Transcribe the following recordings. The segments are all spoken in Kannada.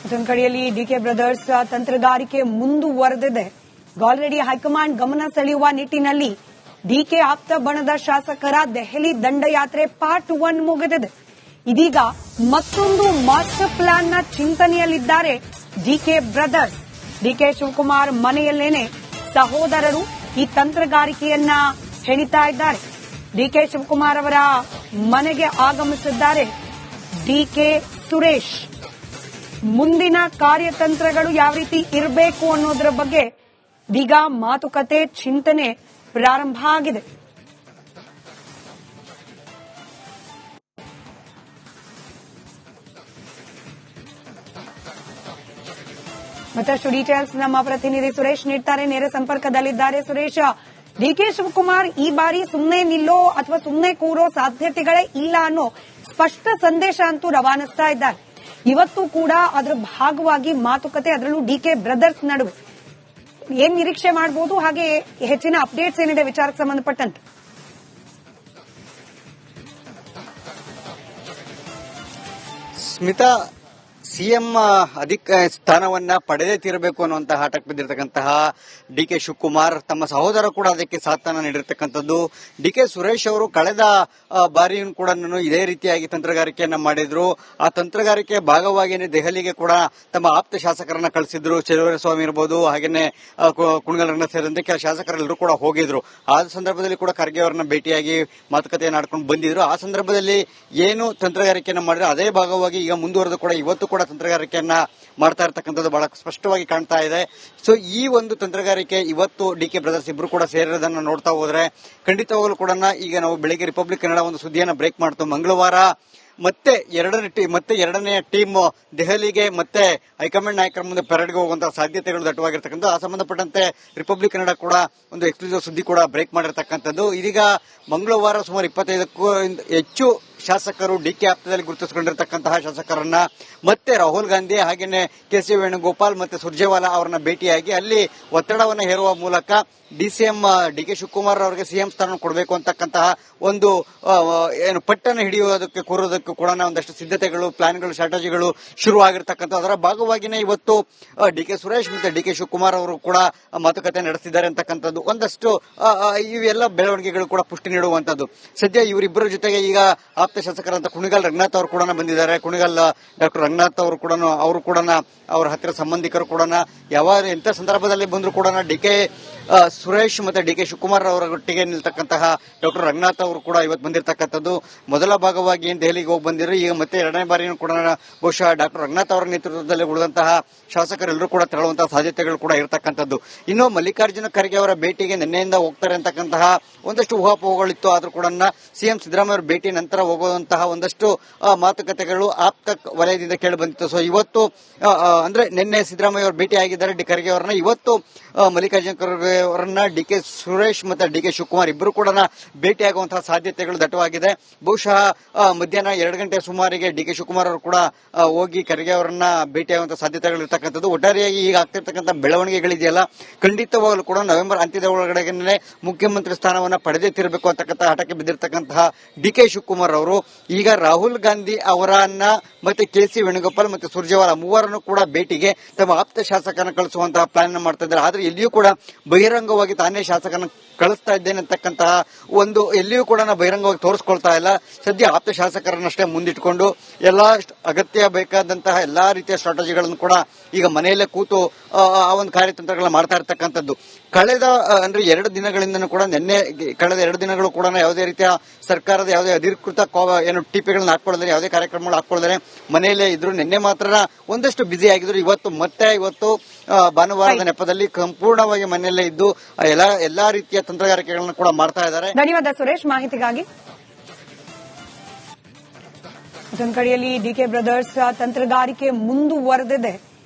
ಮತ್ತೊಂದು ಕಡೆಯಲ್ಲಿ ಡಿಕೆ ಬ್ರದರ್ಸ್ ತಂತ್ರಗಾರಿಕೆ ಮುಂದುವರೆದಿದೆ. ಆಲ್ರೆಡಿ ಹೈಕಮಾಂಡ್ ಗಮನ ಸೆಳೆಯುವ ನಿಟ್ಟಿನಲ್ಲಿ ಡಿಕೆ ಆಪ್ತ ಬಣದ ಶಾಸಕರ ದೆಹಲಿ ದಂಡಯಾತ್ರೆ ಪಾರ್ಟ್ 1 ಮುಗಿದಿದೆ. ಇದೀಗ ಮತ್ತೊಂದು ಮಾಸ್ಟರ್ ಪ್ಲಾನ್ ನ ಚಿಂತನೆಯಲ್ಲಿದ್ದಾರೆ ಡಿಕೆ ಬ್ರದರ್ಸ್. ಡಿಕೆ ಶಿವಕುಮಾರ್ ಮನೆಯಲ್ಲೇನೆ ಸಹೋದರರು ಈ ತಂತ್ರಗಾರಿಕೆಯನ್ನ ಹೆಣಿತಾ ಇದ್ದಾರೆ. ಡಿಕೆ ಶಿವಕುಮಾರ್ ಅವರ ಮನೆಗೆ ಆಗಮಿಸಿದ್ದಾರೆ ಡಿಕೆ ಸುರೇಶ್. ಮುಂದಿನ ಕಾರ್ಯತಂತ್ರಗಳು ಯಾವ ರೀತಿ ಇರಬೇಕು ಅನ್ನೋದರ ಬಗ್ಗೆ ಈಗ ಮಾತುಕತೆ ಚಿಂತನೆ ಪ್ರಾರಂಭ ಆಗಿದೆ. ಮತ್ತಷ್ಟು ಡೀಟೇಲ್ಸ್ ನಮ್ಮ ಪ್ರತಿನಿಧಿ ಸುರೇಶ್ ನೀಡ್ತಾರೆ. ನೇರ ಸಂಪರ್ಕದಲ್ಲಿದ್ದಾರೆ. ಸುರೇಶ್, ಡಿಕೆ ಶಿವಕುಮಾರ್ ಈ ಬಾರಿ ಸುಮ್ಮನೆ ನಿಲ್ಲೋ ಅಥವಾ ಸುಮ್ಮನೆ ಕೂರೋ ಸಾಧ್ಯತೆಗಳೇ ಇಲ್ಲ ಅನ್ನೋ ಸ್ಪಷ್ಟ ಸಂದೇಶ ಅಂತೂ ರವಾನಿಸ್ತಾ ಇದ್ದಾರೆ. ಇವತ್ತು ಕೂಡ ಅದರ ಭಾಗವಾಗಿ ಮಾತುಕತೆ, ಅದರಲ್ಲೂ ಡಿಕೆ ಬ್ರದರ್ಸ್ ನಡುವೆ ಏನ್ ನಿರೀಕ್ಷೆ ಮಾಡಬಹುದು, ಹಾಗೆ ಹೆಚ್ಚಿನ ಅಪ್ಡೇಟ್ಸ್ ಏನಿದೆ ವಿಚಾರಕ್ಕೆ ಸಂಬಂಧಪಟ್ಟಂತೆ? ಸ್ಮಿತಾ, ಸಿಎಂ ಸ್ಥಾನವನ್ನ ಪಡೆದೇ ತೀರಬೇಕು ಅನ್ನುವಂತಹ ಹಠಕ್ಕೆ ಬಿದ್ದಿರತಕ್ಕಂತಹ ಡಿಕೆ ಶಿವಕುಮಾರ್ ತಮ್ಮ ಸಹೋದರ ಕೂಡ ಅದಕ್ಕೆ ಸಾಥನ್ನ ನೀಡಿರ್ತಕ್ಕಂಥದ್ದು. ಡಿಕೆ ಸುರೇಶ್ ಅವರು ಕಳೆದ ಬಾರಿಯೂ ಕೂಡ ಇದೇ ರೀತಿಯಾಗಿ ತಂತ್ರಗಾರಿಕೆಯನ್ನ ಮಾಡಿದ್ರು. ಆ ತಂತ್ರಗಾರಿಕೆ ಭಾಗವಾಗಿಯೇ ದೆಹಲಿಗೆ ಕೂಡ ತಮ್ಮ ಆಪ್ತ ಶಾಸಕರನ್ನ ಕಳಿಸಿದ್ರು. ಸ್ವಾಮಿ ಇರಬಹುದು, ಹಾಗೇನೆ ಕುಣಗಲ್ ರಂಗನಾಥ್ ಸೇರಿದಂತೆ ಕೆಲ ಶಾಸಕರೆಲ್ಲರೂ ಕೂಡ ಹೋಗಿದ್ರು. ಆ ಸಂದರ್ಭದಲ್ಲಿ ಕೂಡ ಖರ್ಗೆ ಅವರನ್ನ ಭೇಟಿಯಾಗಿ ಮಾತುಕತೆಯನ್ನು ಆಡ್ಕೊಂಡು ಬಂದಿದ್ರು. ಆ ಸಂದರ್ಭದಲ್ಲಿ ಏನು ತಂತ್ರಗಾರಿಕೆಯನ್ನ ಮಾಡಿದ್ರು ಅದೇ ಭಾಗವಾಗಿ ಈಗ ಮುಂದುವರೆದು ಕೂಡ ಇವತ್ತು ಕೂಡ ತಂತ್ರಗಾರಿಕೆಯನ್ನ ಮಾಡ್ತಾ ಇರತಕ್ಕಂಥದ್ದು ಬಹಳ ಸ್ಪಷ್ಟವಾಗಿ ಕಾಣ್ತಾ ಇದೆ. ಸೊ ಈ ಒಂದು ತಂತ್ರಗಾರಿಕೆ ಇವತ್ತು ಡಿಕೆ ಬ್ರದರ್ಸ್ ಇಬ್ರು ಕೂಡ ಸೇರಿರೋದನ್ನ ನೋಡ್ತಾ ಹೋದ್ರೆ ಖಂಡಿತವಾಗಲೂ ಕೂಡ ಈಗ ನಾವು ಬೆಳಿಗ್ಗೆ ರಿಪಬ್ಲಿಕ್ ಕನ್ನಡ ಒಂದು ಸುದ್ದಿಯನ್ನ ಬ್ರೇಕ್ ಮಾಡ್ತು. ಮಂಗಳವಾರ ಮತ್ತೆ ಎರಡನೆಯ ಟೀಮ್ ದೆಹಲಿಗೆ ಮತ್ತೆ ಹೈಕಮಾಂಡ್ ನಾಯಕರ ಮುಂದೆ ಪೆರೇಡ್ಗೆ ಹೋಗುವಂತಹ ಸಾಧ್ಯತೆಗಳು ದಟ್ಟವಾಗಿರ್ತಕ್ಕಂಥ ಆ ಸಂಬಂಧಪಟ್ಟಂತೆ ರಿಪಬ್ಲಿಕ್ ಕನ್ನಡ ಕೂಡ ಒಂದು ಎಕ್ಸ್ಕ್ಲೂಸಿವ್ ಸುದ್ದಿ ಕೂಡ ಬ್ರೇಕ್ ಮಾಡಿರ್ತಕ್ಕಂಥದ್ದು. ಇದೀಗ ಮಂಗಳವಾರ ಸುಮಾರು 25ಕ್ಕೂ ಹೆಚ್ಚು ಶಾಸಕರು ಡಿಕೆ ಆಪ್ತದಲ್ಲಿ ಗುರುತಿಸಿಕೊಂಡಿರತಕ್ಕಂತಹ ಶಾಸಕರನ್ನ ಮತ್ತೆ ರಾಹುಲ್ ಗಾಂಧಿ ಹಾಗೇನೆ ಕೆಸಿ ವೇಣುಗೋಪಾಲ್ ಮತ್ತೆ ಸುರ್ಜೇವಾಲಾ ಅವರನ್ನ ಭೇಟಿಯಾಗಿ ಅಲ್ಲಿ ಒತ್ತಡವನ್ನು ಹೇರುವ ಮೂಲಕ ಡಿಸಿಎಂ ಡಿಕೆ ಶಿವಕುಮಾರ್ ಅವರಿಗೆ ಸಿಎಂ ಸ್ಥಾನ ಕೊಡಬೇಕು ಅಂತಕ್ಕಂತಹ ಒಂದು ಏನು ಪಟ್ಟನ್ನು ಹಿಡಿಯುವುದಕ್ಕೆ ಕೋರೋದಕ್ಕೂ ಕೂಡ ಒಂದಷ್ಟು ಸಿದ್ಧತೆಗಳು, ಪ್ಲಾನ್ಗಳು, ಸ್ಟ್ರಾಟಜಿಗಳು ಶುರುವಾಗಿರ್ತಕ್ಕಂಥ ಅದರ ಭಾಗವಾಗಿಯೇ ಇವತ್ತು ಡಿಕೆ ಸುರೇಶ್ ಮತ್ತೆ ಡಿಕೆ ಶಿವಕುಮಾರ್ ಅವರು ಕೂಡ ಮಾತುಕತೆ ನಡೆಸಿದ್ದಾರೆ ಅಂತಕ್ಕಂಥದ್ದು ಒಂದಷ್ಟು ಇವೆಲ್ಲ ಬೆಳವಣಿಗೆಗಳು ಕೂಡ ಪುಷ್ಟಿ ನೀಡುವಂತದ್ದು. ಸದ್ಯ ಇವರಿಬ್ಬರ ಜೊತೆಗೆ ಈಗ ಆಪ್ತ ಶಾಸಕರಂತ ಕುಣಿಗಲ್ ರಂಗನಾಥ್ ಅವರು ಕೂಡ ಬಂದಿದ್ದಾರೆ. ಕುಣಿಗಲ್ ಡಾಕ್ಟರ್ ರಂಗನಾಥ್ ಅವರು ಕೂಡ ಅವರ ಹತ್ತಿರ ಸಂಬಂಧಿಕರು ಕೂಡ ಎಂಥ ಸಂದರ್ಭದಲ್ಲಿ ಬಂದರೂ ಕೂಡ ಡಿಕೆ ಸುರೇಶ್ ಮತ್ತೆ ಡಿಕೆ ಶಿವಕುಮಾರ್ ಅವರೊಟ್ಟಿಗೆ ನಿಲ್ತಕ್ಕಂತಹ ಡಾಕ್ಟರ್ ರಂಗನಾಥ್ ಅವರು ಕೂಡ ಇವತ್ತು ಬಂದಿರತಕ್ಕಂಥದ್ದು. ಮೊದಲ ಭಾಗವಾಗಿ ಏನು ದೆಹಲಿಗೆ ಹೋಗಿ ಬಂದಿರೋ ಈಗ ಮತ್ತೆ ಎರಡನೇ ಬಾರಿಯೂ ಕೂಡ ಬಹುಶಃ ಡಾಕ್ಟರ್ ರಂಗನಾಥ್ ಅವರ ನೇತೃತ್ವದಲ್ಲಿ ಉಳಿದಂತಹ ಶಾಸಕರೆಲ್ಲರೂ ಕೂಡ ತೆರಳುವಂತಹ ಸಾಧ್ಯತೆಗಳು ಕೂಡ ಇರತಕ್ಕಂಥದ್ದು. ಇನ್ನು ಮಲ್ಲಿಕಾರ್ಜುನ ಖರ್ಗೆ ಅವರ ಭೇಟಿಗೆ ನಿನ್ನೆಯಿಂದ ಹೋಗ್ತಾರೆ ಅಂತಕ್ಕಂತಹ ಒಂದಷ್ಟು ಊಹಾಪೋಹಗಳಿತ್ತು. ಆದ್ರೂ ಕೂಡ ಸಿಎಂ ಸಿದ್ದರಾಮಯ್ಯ ಅವರ ಭೇಟಿ ನಂತರ ಹೋಗುವಂತಹ ಒಂದಷ್ಟು ಮಾತುಕತೆಗಳು ಆಪ್ತ ವಲಯದಿಂದ ಕೇಳಿ ಬಂದಿತ್ತು. ಸೊ ಇವತ್ತು ಅಂದ್ರೆ ನಿನ್ನೆ ಸಿದ್ದರಾಮಯ್ಯ ಅವರು ಭೇಟಿ ಆಗಿದ್ದಾರೆ ಖರ್ಗೆ ಅವರನ್ನ. ಇವತ್ತು ಮಲ್ಲಿಕಾರ್ಜುನ ಖರ್ಗೆ ಅವರನ್ನ ಡಿಕೆ ಸುರೇಶ್ ಮತ್ತೆ ಡಿಕೆ ಶಿವಕುಮಾರ್ ಇಬ್ಬರು ಕೂಡ ಭೇಟಿಯಾಗುವಂತಹ ಸಾಧ್ಯತೆಗಳು ದಟ್ಟವಾಗಿದೆ. ಬಹುಶಃ ಮಧ್ಯಾಹ್ನ 2 ಗಂಟೆ ಸುಮಾರಿಗೆ ಡಿಕೆ ಶಿವಕುಮಾರ್ ಅವರು ಕೂಡ ಹೋಗಿ ಖರ್ಗೆ ಅವರನ್ನ ಭೇಟಿಯಾಗುವಂತಹ ಸಾಧ್ಯತೆಗಳು ಇರತಕ್ಕಂಥದ್ದು. ಒಟ್ಟಾರೆಯಾಗಿ ಈಗ ಆಗ್ತಿರ್ತಕ್ಕಂಥ ಬೆಳವಣಿಗೆಗಳಿದೆಯಲ್ಲ ಖಂಡಿತವಾಗಲೂ ಕೂಡ ನವೆಂಬರ್ ಅಂತ್ಯದ ಒಳಗಡೆ ಮುಖ್ಯಮಂತ್ರಿ ಸ್ಥಾನವನ್ನ ಪಡೆದೇ ತಿರಬೇಕು ಅಂತಕ್ಕಂಥ ಹಠಕ್ಕೆ ಬಿದ್ದಿರತಕ್ಕಂತಹ ಡಿಕೆ ಶಿವಕುಮಾರ್ ಅವರು ಈಗ ರಾಹುಲ್ ಗಾಂಧಿ ಅವರನ್ನ ಮತ್ತೆ ಕೆಸಿ ವೇಣುಗೋಪಾಲ್ ಮತ್ತೆ ಸುರ್ಜೇವಾಲಾ ಮೂವರನ್ನು ಕೂಡ ಭೇಟಿಗೆ ತಮ್ಮ ಆಪ್ತ ಶಾಸಕರನ್ನ ಕಳಿಸುವಂತಹ ಪ್ಲಾನ್ ಮಾಡ್ತಾ ಇದ್ದಾರೆ. ಆದ್ರೆ ಎಲ್ಲಿಯೂ ಕೂಡ ಬಹಿರಂಗವಾಗಿ ತಾನೇ ಶಾಸಕರನ್ನ ಕಳಿಸ್ತಾ ಇದ್ದೇನೆ ಅಂತಕ್ಕಂತಹ ಒಂದು ಎಲ್ಲಿಯೂ ಕೂಡ ಬಹಿರಂಗವಾಗಿ ತೋರಿಸ್ಕೊಳ್ತಾ ಇಲ್ಲ. ಸದ್ಯ ಆಪ್ತ ಶಾಸಕರನ್ನಷ್ಟೇ ಮುಂದಿಟ್ಕೊಂಡು ಎಲ್ಲಾ ಅಗತ್ಯ ಬೇಕಾದಂತಹ ಎಲ್ಲಾ ರೀತಿಯ ಸ್ಟ್ರಾಟಜಿಗಳನ್ನು ಕೂಡ ಈಗ ಮನೆಯಲ್ಲೇ ಕೂತು ಆ ಒಂದು ಕಾರ್ಯತಂತ್ರಗಳನ್ನ ಮಾಡ್ತಾ ಇರತಕ್ಕಂಥದ್ದು. ಕಳೆದ ಅಂದ್ರೆ 2 ದಿನಗಳಿಂದ ಕೂಡ ಕಳೆದ 2 ದಿನಗಳು ಕೂಡ ಯಾವುದೇ ರೀತಿಯ ಸರ್ಕಾರದ ಯಾವುದೇ ಅಧಿಕೃತ ಏನು ಟಿಪಿಗಳನ್ನ ಹಾಕೊಳ್ಳದರೆ ಯಾವುದೇ ಕಾರ್ಯಕ್ರಮಗಳು ಹಾಕೊಳ್ಳದರೆ ಮನೆಯಲ್ಲೇ ಇದ್ರು. ನಿನ್ನೆ ಮಾತ್ರ ಒಂದಷ್ಟು ಬ್ಯುಸಿ ಆಗಿದ್ರು. ಇವತ್ತು ಭಾನುವಾರದ ನೆಪದಲ್ಲಿ ಸಂಪೂರ್ಣವಾಗಿ ಮನೆಯಲ್ಲೇ ಇದ್ದು ಎಲ್ಲಾ ರೀತಿಯ ತಂತ್ರಗಾರಿಕೆಗಳನ್ನು ಕೂಡ ಮಾಡ್ತಾ ಇದ್ದಾರೆ. ಧನ್ಯವಾದ ಸುರೇಶ್ ಮಾಹಿತಿಗಾಗಿ. ಮತ್ತೊಂದು ಕಡೆಯಲ್ಲಿ ಡಿಕೆ ಬ್ರದರ್ಸ್ ತಂತ್ರಗಾರಿಕೆ ಮುಂದುವರೆದಿದೆ.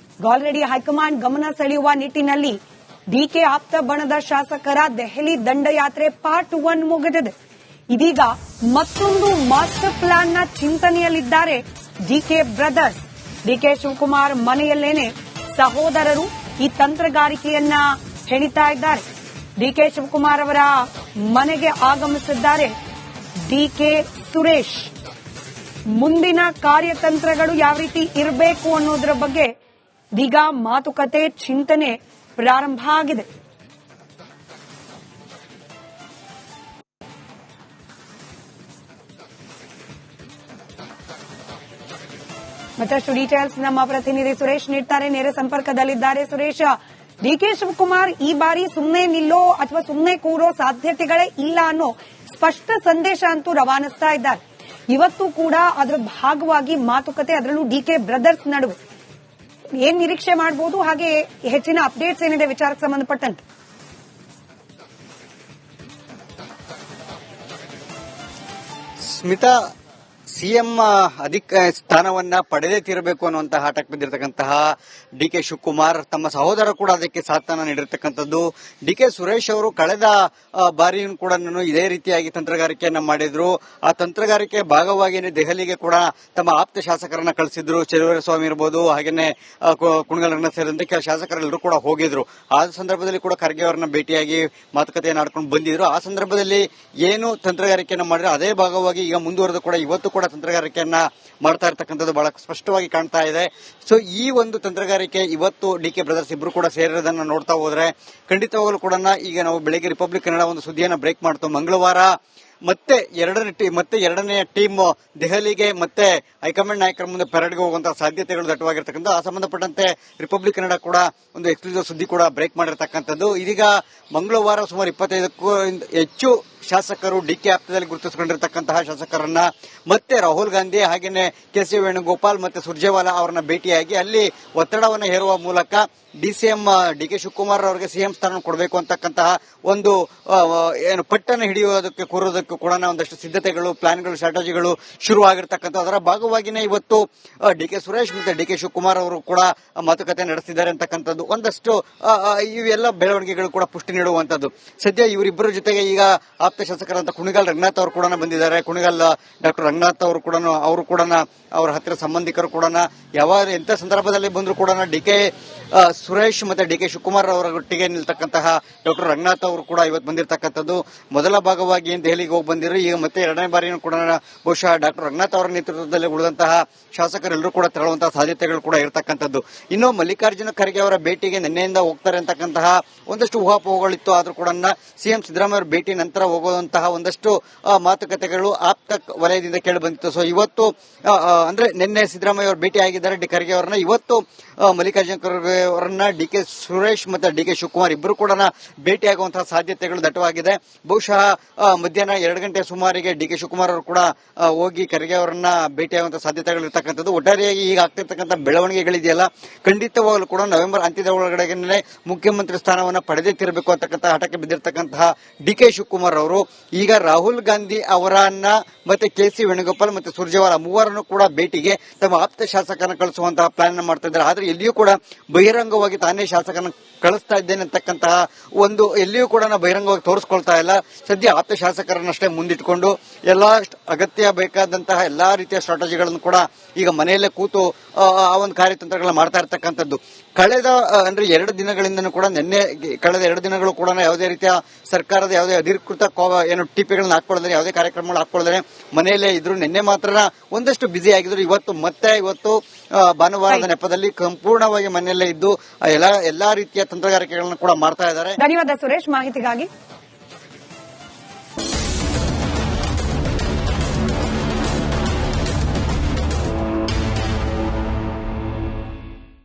ಆಲ್ರೆಡಿ ಹೈಕಮಾಂಡ್ ಗಮನ ಸೆಳೆಯುವ ನಿಟ್ಟಿನಲ್ಲಿ ಡಿಕೆ ಆಪ್ತ ಬಣದ ಶಾಸಕರ ದೆಹಲಿ ದಂಡಯಾತ್ರೆ ಪಾರ್ಟ್ 1 ಮುಗಿದಿದೆ. ಇದೀಗ ಮತ್ತೊಂದು ಮಾಸ್ಟರ್ ಪ್ಲಾನ್ ನ ಚಿಂತನೆಯಲ್ಲಿದ್ದಾರೆ ಡಿಕೆ ಬ್ರದರ್ಸ್. ಡಿಕೆ ಶಿವಕುಮಾರ್ ಮನೆಯಲ್ಲೇನೆ ಸಹೋದರರು ಈ ತಂತ್ರಗಾರಿಕೆಯನ್ನ ಹೆಣಿತಾ ಇದ್ದಾರೆ. ಡಿಕೆ ಶಿವಕುಮಾರ್ ಅವರ ಮನೆಗೆ ಆಗಮಿಸಿದ್ದಾರೆ ಡಿಕೆ ಸುರೇಶ್. ಮುಂದಿನ ಕಾರ್ಯತಂತ್ರಗಳು ಯಾವ ರೀತಿ ಇರಬೇಕು ಅನ್ನೋದರ ಬಗ್ಗೆ ಇದೀಗ ಮಾತುಕತೆ ಚಿಂತನೆ ಪ್ರಾರಂಭ ಆಗಿದೆ. ಮತ್ತಷ್ಟು ಡೀಟೇಲ್ಸ್ ನಮ್ಮ ಪ್ರತಿನಿಧಿ ಸುರೇಶ್ ನೀಡ್ತಾರೆ. ನೇರ ಸಂಪರ್ಕದಲ್ಲಿದ್ದಾರೆ. ಸುರೇಶ್, ಡಿಕೆ ಶಿವಕುಮಾರ್ ಈ ಬಾರಿ ಸುಮ್ಮನೆ ನಿಲ್ಲೋ ಅಥವಾ ಸುಮ್ಮನೆ ಕೂರೋ ಸಾಧ್ಯತೆಗಳೇ ಇಲ್ಲ ಅನ್ನೋ ಸ್ಪಷ್ಟ ಸಂದೇಶ ಅಂತೂ ರವಾನಿಸ್ತಾ ಇದ್ದಾರೆ. ಇವತ್ತು ಕೂಡ ಅದರ ಭಾಗವಾಗಿ ಮಾತುಕತೆ, ಅದರಲ್ಲೂ ಡಿಕೆ ಬ್ರದರ್ಸ್ ನಡುವೆ ಏನ್ ನಿರೀಕ್ಷೆ ಮಾಡಬಹುದು, ಹಾಗೆ ಹೆಚ್ಚಿನ ಅಪ್ಡೇಟ್ಸ್ ಏನಿದೆ ವಿಚಾರಕ್ಕೆ ಸಂಬಂಧಪಟ್ಟಂತೆ? ಸ್ಮಿತಾ, ಸಿಎಂ ಸ್ಥಾನವನ್ನ ಪಡೆದೇ ತೀರಬೇಕು ಅನ್ನುವಂತಹ ಹಠಕ್ಕೆ ಬಿದ್ದಿರತಕ್ಕಂತಹ ಡಿಕೆ ಶಿವಕುಮಾರ್ ತಮ್ಮ ಸಹೋದರ ಕೂಡ ಅದಕ್ಕೆ ಸಾಥನ್ನ ನೀಡಿರ್ತಕ್ಕಂಥದ್ದು. ಡಿಕೆ ಸುರೇಶ್ ಅವರು ಕಳೆದ ಬಾರಿಯೂ ಕೂಡ ಇದೇ ರೀತಿಯಾಗಿ ತಂತ್ರಗಾರಿಕೆಯನ್ನ ಮಾಡಿದ್ರು. ಆ ತಂತ್ರಗಾರಿಕೆ ಭಾಗವಾಗಿ ದೆಹಲಿಗೆ ಕೂಡ ತಮ್ಮ ಆಪ್ತ ಶಾಸಕರನ್ನ ಕಳಿಸಿದ್ರು. ಚೆಲುವರಾಯ ಸ್ವಾಮಿ ಇರಬಹುದು, ಹಾಗೇನೆ ಕುಣಗಲ್ ರಂಗನಾಥ್ ಸೇರಿದಂತೆ ಕೆಲ ಶಾಸಕರೆಲ್ಲರೂ ಕೂಡ ಹೋಗಿದ್ರು. ಆ ಸಂದರ್ಭದಲ್ಲಿ ಕೂಡ ಖರ್ಗೆ ಅವರನ್ನ ಭೇಟಿಯಾಗಿ ಮಾತುಕತೆಯನ್ನು ಆಡ್ಕೊಂಡು ಬಂದಿದ್ರು. ಆ ಸಂದರ್ಭದಲ್ಲಿ ಏನು ತಂತ್ರಗಾರಿಕೆಯನ್ನ ಮಾಡಿದ್ರು ಅದೇ ಭಾಗವಾಗಿ ಈಗ ಮುಂದುವರೆದು ಕೂಡ ಇವತ್ತು ಕೂಡ ತಂತ್ರಗಾರಿಕೆಯನ್ನ ಮಾಡ್ತಾ ಇರತಕ್ಕಂಥದ್ದು ಬಹಳ ಸ್ಪಷ್ಟವಾಗಿ ಕಾಣ್ತಾ ಇದೆ. ಸೊ ಈ ಒಂದು ತಂತ್ರಗಾರಿಕೆ ಇವತ್ತು ಡಿಕೆ ಬ್ರದರ್ಸ್ ಇಬ್ರು ಕೂಡ ಸೇರಿರೋದನ್ನ ನೋಡ್ತಾ ಹೋದ್ರೆ ಖಂಡಿತವಾಗಲೂ ಕೂಡ ಈಗ ನಾವು ಬೆಳಗ್ಗೆ ರಿಪಬ್ಲಿಕ್ ಕನ್ನಡ ಒಂದು ಸುದ್ದಿಯನ್ನ ಬ್ರೇಕ್ ಮಾಡ್ತು. ಮಂಗಳವಾರ ಮತ್ತೆ ಎರಡನೆಯ ಟೀಮ್ ದೆಹಲಿಗೆ ಮತ್ತೆ ಹೈಕಮಾಂಡ್ ನಾಯಕರ ಮುಂದೆ ಪೆರೇಡ್ಗೆ ಹೋಗುವಂತಹ ಸಾಧ್ಯತೆಗಳು ದಟ್ಟವಾಗಿರ್ತಕ್ಕಂಥ ಆ ಸಂಬಂಧಪಟ್ಟಂತೆ ರಿಪಬ್ಲಿಕ್ ಕನ್ನಡ ಕೂಡ ಒಂದು ಎಕ್ಸ್ಕ್ಲೂಸಿವ್ ಸುದ್ದಿ ಕೂಡ ಬ್ರೇಕ್ ಮಾಡಿರ್ತಕ್ಕಂಥದ್ದು. ಇದೀಗ ಮಂಗಳವಾರ ಸುಮಾರು 25ಕ್ಕೂ ಹೆಚ್ಚು ಶಾಸಕರು ಡಿಕೆ ಆಪ್ತದಲ್ಲಿ ಗುರುತಿಸಿಕೊಂಡಿರತಕ್ಕಂತಹ ಶಾಸಕರನ್ನ ಮತ್ತೆ ರಾಹುಲ್ ಗಾಂಧಿ ಹಾಗೇನೆ ಕೆ.ಸಿ. ವೇಣುಗೋಪಾಲ್ ಮತ್ತೆ ಸುರ್ಜೇವಾಲಾ ಅವರನ್ನ ಭೇಟಿಯಾಗಿ ಅಲ್ಲಿ ಒತ್ತಡವನ್ನು ಹೇರುವ ಮೂಲಕ ಡಿಸಿಎಂ ಡಿಕೆ ಶಿವಕುಮಾರ್ ಅವರಿಗೆ ಸಿಎಂ ಸ್ಥಾನ ಕೊಡಬೇಕು ಅಂತಕ್ಕಂತಹ ಒಂದು ಏನು ಪಟ್ಟನ್ನು ಹಿಡಿಯೋದಕ್ಕೆ ಕೂರೋದಕ್ಕೂ ಕೂಡ ಒಂದಷ್ಟು ಸಿದ್ಧತೆಗಳು, ಪ್ಲಾನ್ಗಳು, ಸ್ಟ್ರಾಟಜಿಗಳು ಶುರುವಾಗಿರ್ತಕ್ಕಂಥ ಅದರ ಭಾಗವಾಗಿನೇ ಇವತ್ತು ಡಿಕೆ ಸುರೇಶ್ ಮತ್ತೆ ಡಿಕೆ ಶಿವಕುಮಾರ್ ಅವರು ಕೂಡ ಮಾತುಕತೆ ನಡೆಸಿದ್ದಾರೆ ಅಂತಕ್ಕಂಥದ್ದು ಒಂದಷ್ಟು ಇವೆಲ್ಲ ಬೆಳವಣಿಗೆಗಳು ಕೂಡ ಪುಷ್ಟಿ ನೀಡುವಂತದ್ದು. ಸದ್ಯ ಇವರಿಬ್ಬರ ಜೊತೆಗೆ ಈಗ ಆಪ್ತ ಶಾಸಕರಂತ ಕುಣಿಗಲ್ ರಂಗನಾಥ್ ಅವರು ಕೂಡ ಬಂದಿದ್ದಾರೆ. ಕುಣಿಗಲ್ ಡಾಕ್ಟರ್ ರಂಗನಾಥ್ ಅವರು ಕೂಡ ಅವರ ಹತ್ತಿರ ಸಂಬಂಧಿಕರು ಕೂಡ ಎಂತ ಸಂದರ್ಭದಲ್ಲಿ ಬಂದ್ರು ಕೂಡ ಡಿಕೆ ಸುರೇಶ್ ಮತ್ತೆ ಡಿಕೆ ಶಿವಕುಮಾರ್ ಅವರೊಟ್ಟಿಗೆ ನಿಲ್ತಕ್ಕಂತಹ ಡಾಕ್ಟರ್ ರಂಗನಾಥ್ ಅವರು ಕೂಡ ಇವತ್ತು ಬಂದಿರತಕ್ಕಂಥದ್ದು. ಮೊದಲ ಭಾಗವಾಗಿ ಏನ್ ದೆಹಲಿಗೆ ಹೋಗಿ ಬಂದಿದ್ರು, ಈಗ ಮತ್ತೆ ಎರಡನೇ ಬಾರಿನೂ ಕೂಡ ಬಹುಶಃ ಡಾಕ್ಟರ್ ರಂಗನಾಥ್ ಅವರ ನೇತೃತ್ವದಲ್ಲಿ ಉಳಿದಂತಹ ಶಾಸಕರೆಲ್ಲರೂ ಕೂಡ ತೆರಳುವಂತಹ ಸಾಧ್ಯತೆಗಳು ಕೂಡ ಇರತಕ್ಕಂಥದ್ದು. ಇನ್ನು ಮಲ್ಲಿಕಾರ್ಜುನ ಖರ್ಗೆ ಅವರ ಭೇಟಿಗೆ ನಿನ್ನೆಯಿಂದ ಹೋಗ್ತಾರೆ ಅಂತಕ್ಕಂತಹ ಒಂದಷ್ಟು ಊಹಾಪೋಹಗಳಿತ್ತು. ಆದ್ರೂ ಕೂಡ ಸಿಎಂ ಸಿದ್ದರಾಮಯ್ಯ ಅವರ ಭೇಟಿ ನಂತರ ಹೋಗುವಂತಹ ಒಂದಷ್ಟು ಮಾತುಕತೆಗಳು ಆಪ್ತ ವಲಯದಿಂದ ಕೇಳಿ ಬಂದಿತ್ತು. ಸೊ ಇವತ್ತು ಅಂದ್ರೆ ನಿನ್ನೆ ಸಿದ್ದರಾಮಯ್ಯ ಅವರು ಭೇಟಿ ಆಗಿದ್ದಾರೆ ಖರ್ಗೆ ಅವರನ್ನ. ಇವತ್ತು ಮಲ್ಲಿಕಾರ್ಜುನ ಖರ್ಗೆ ಅವರನ್ನ ಡಿಕೆ ಸುರೇಶ್ ಮತ್ತೆ ಡಿಕೆ ಶಿವಕುಮಾರ್ ಇಬ್ಬರು ಕೂಡ ಭೇಟಿಯಾಗುವಂತಹ ಸಾಧ್ಯತೆಗಳು ದಟ್ಟವಾಗಿದೆ. ಬಹುಶಃ ಮಧ್ಯಾಹ್ನ 2 ಗಂಟೆ ಸುಮಾರಿಗೆ ಡಿಕೆ ಶಿವಕುಮಾರ್ ಅವರು ಕೂಡ ಹೋಗಿ ಖರ್ಗೆ ಅವರನ್ನ ಭೇಟಿಯಾಗುವಂತಹ ಸಾಧ್ಯತೆಗಳು ಇರತಕ್ಕಂಥದ್ದು. ಒಟ್ಟಾರೆಯಾಗಿ ಈಗ ಆಗ್ತಿರ್ತಕ್ಕಂಥ ಬೆಳವಣಿಗೆಗಳಿದೆಯಲ್ಲ, ಖಂಡಿತವಾಗಲೂ ಕೂಡ ನವೆಂಬರ್ ಅಂತ್ಯದ ಒಳಗಡೆ ಮುಖ್ಯಮಂತ್ರಿ ಸ್ಥಾನವನ್ನ ಪಡೆದೇ ತಿರಬೇಕು ಅಂತಕ್ಕಂಥ ಹಠಕ್ಕೆ ಬಿದ್ದಿರತಕ್ಕಂತಹ ಡಿಕೆ ಶಿವಕುಮಾರ್ ಅವರು ಈಗ ರಾಹುಲ್ ಗಾಂಧಿ ಅವರನ್ನ ಮತ್ತೆ ಕೆ.ಸಿ. ವೇಣುಗೋಪಾಲ್ ಮತ್ತೆ ಸುರ್ಜೇವಾಲಾ ಮೂವರನ್ನು ಕೂಡ ಭೇಟಿಗೆ ತಮ್ಮ ಆಪ್ತ ಶಾಸಕರನ್ನ ಕಳಿಸುವಂತಹ ಪ್ಲಾನ್ ಮಾಡ್ತಾ ಇದ್ದಾರೆ. ಆದ್ರೆ ಎಲ್ಲಿಯೂ ಕೂಡ ಬಹಿರಂಗವಾಗಿ ತಾನೇ ಶಾಸಕರನ್ನ ಕಳಿಸ್ತಾ ಇದ್ದೇನೆ ಅಂತಕ್ಕಂತಹ ಒಂದು ಎಲ್ಲಿಯೂ ಕೂಡ ಬಹಿರಂಗವಾಗಿ ತೋರಿಸ್ಕೊಳ್ತಾ ಇಲ್ಲ. ಸದ್ಯ ಆಪ್ತ ಶಾಸಕರನ್ನಷ್ಟೇ ಮುಂದಿಟ್ಕೊಂಡು ಎಲ್ಲಾ ಅಗತ್ಯ ಬೇಕಾದಂತಹ ಎಲ್ಲಾ ರೀತಿಯ ಸ್ಟ್ರಾಟಜಿಗಳನ್ನು ಕೂಡ ಈಗ ಮನೆಯಲ್ಲೇ ಕೂತು ಆ ಒಂದು ಕಾರ್ಯತಂತ್ರಗಳನ್ನ ಮಾಡ್ತಾ ಇರ್ತಕ್ಕಂಥದ್ದು. ಕಳೆದ ಅಂದ್ರೆ 2 ದಿನಗಳಿಂದನೂ ಕೂಡ ಕಳೆದ 2 ದಿನಗಳು ಕೂಡ ಯಾವುದೇ ರೀತಿಯ ಸರ್ಕಾರದ ಯಾವುದೇ ಅಧಿಕೃತ ಏನು ಟಿಪಿಗಳನ್ನ ಹಾಕೊಳ್ಳದ್ರೆ, ಯಾವುದೇ ಕಾರ್ಯಕ್ರಮಗಳು ಹಾಕೊಳ್ಳದ್ರೆ ಮನೆಯಲ್ಲೇ ಇದ್ರು. ನಿನ್ನೆ ಮಾತ್ರ ಒಂದಷ್ಟು ಬ್ಯುಸಿ ಆಗಿದ್ರು. ಇವತ್ತು ಭಾನುವಾರದ ನೆಪದಲ್ಲಿ ಸಂಪೂರ್ಣವಾಗಿ ಮನೆಯಲ್ಲೇ ಇದ್ದು ಎಲ್ಲಾ ರೀತಿಯ ತಂತ್ರಗಾರಿಕೆಗಳನ್ನು ಕೂಡ ಮಾಡ್ತಾ ಇದ್ದಾರೆ. ಧನ್ಯವಾದ ಸುರೇಶ್ ಮಾಹಿತಿಗಾಗಿ.